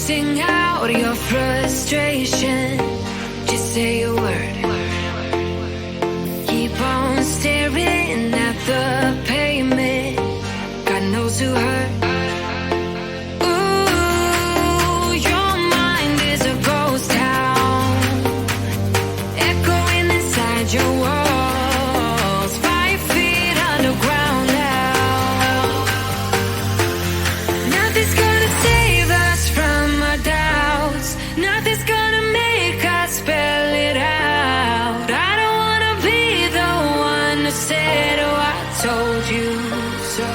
Sing out your frustration. Just say a word. Keep on staring at the pavement. God knows who hurt. Ooh, your mind is a ghost town, echoing inside your walls. 5 feet underground now. Nothing's gonna save us from our doubts. Nothing's gonna make us spell it out. I don't wanna be the one who said, oh, I told you so.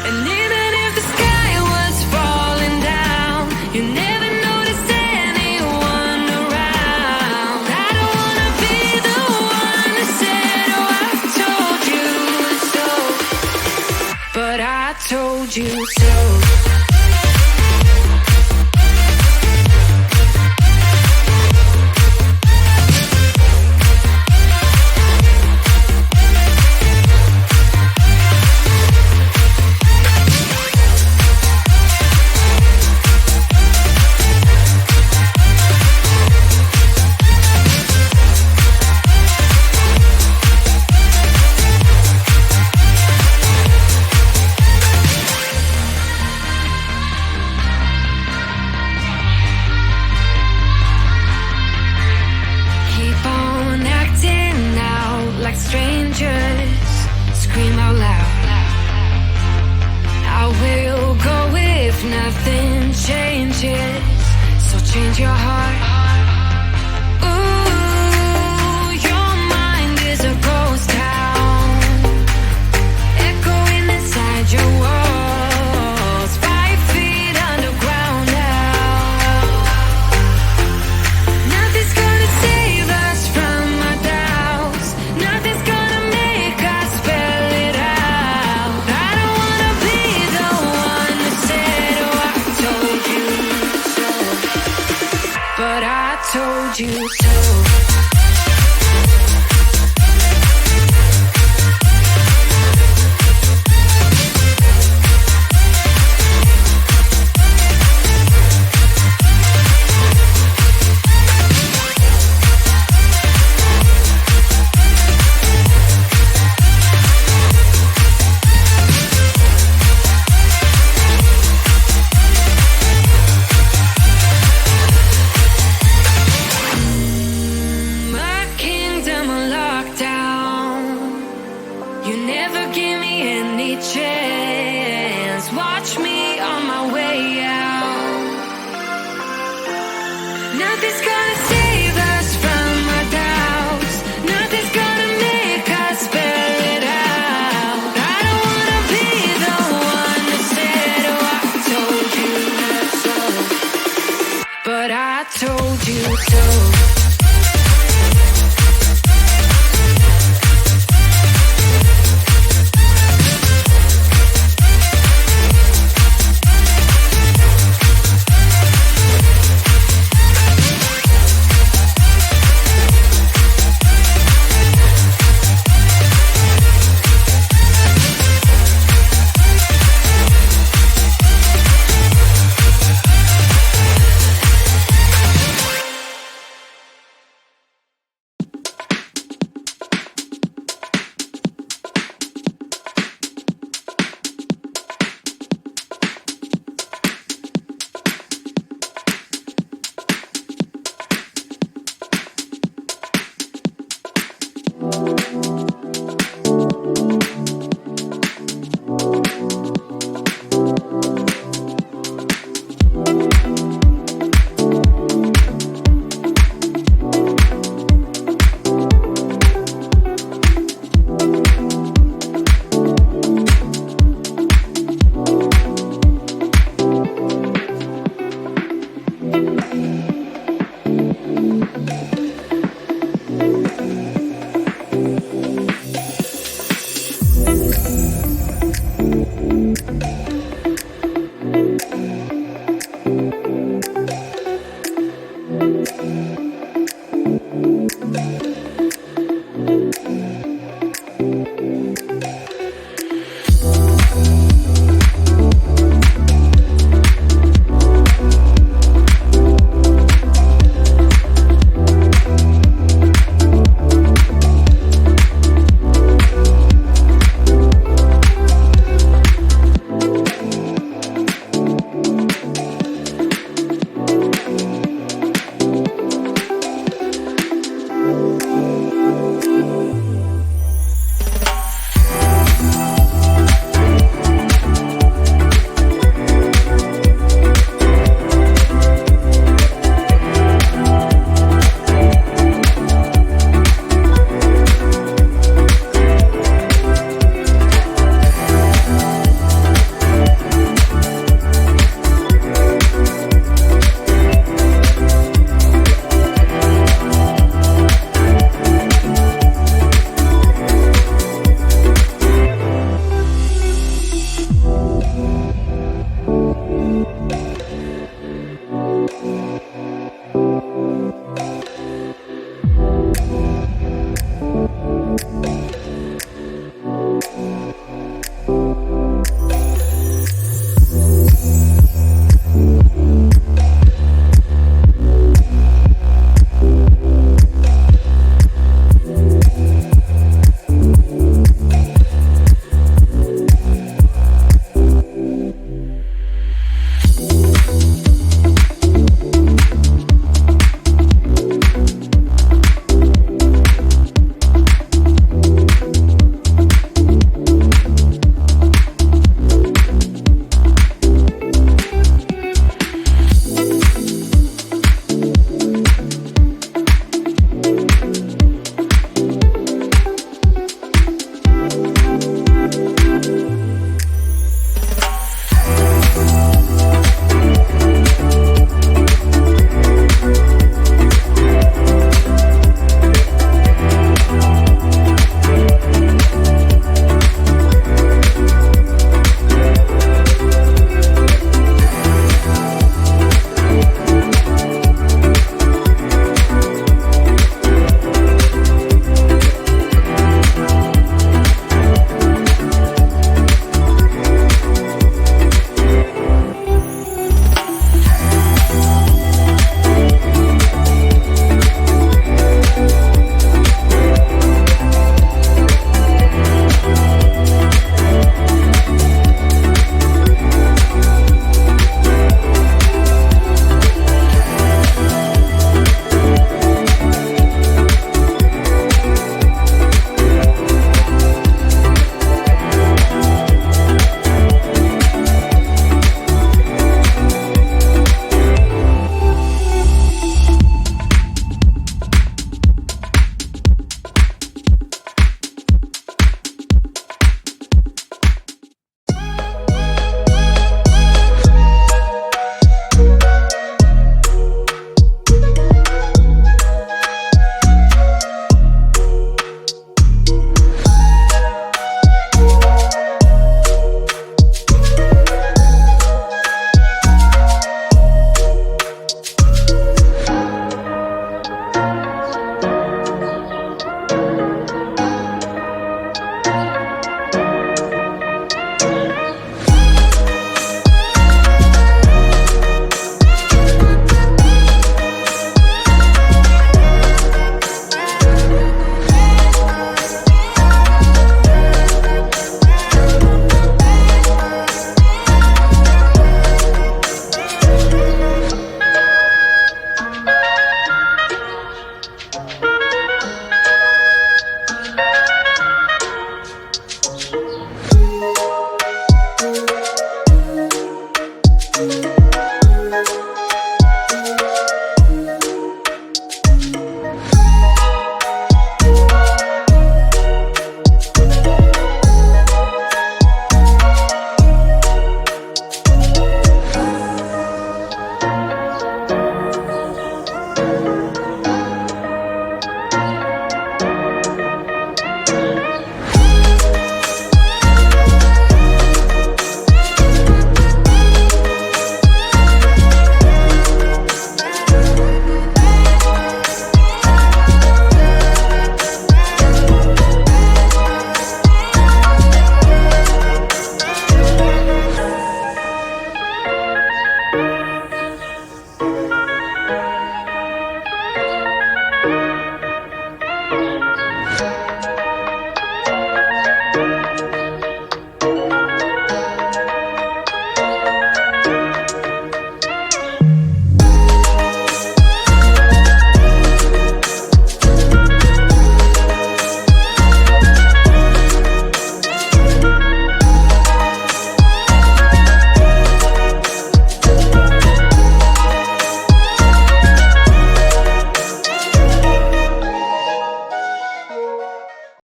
And even if the sky was falling down, you never noticed anyone around. I don't wanna be the one who said, oh, I told you so. But I told you so. Keep on acting out like strangers. Scream out loud. I will go if nothing changes. So change your heart.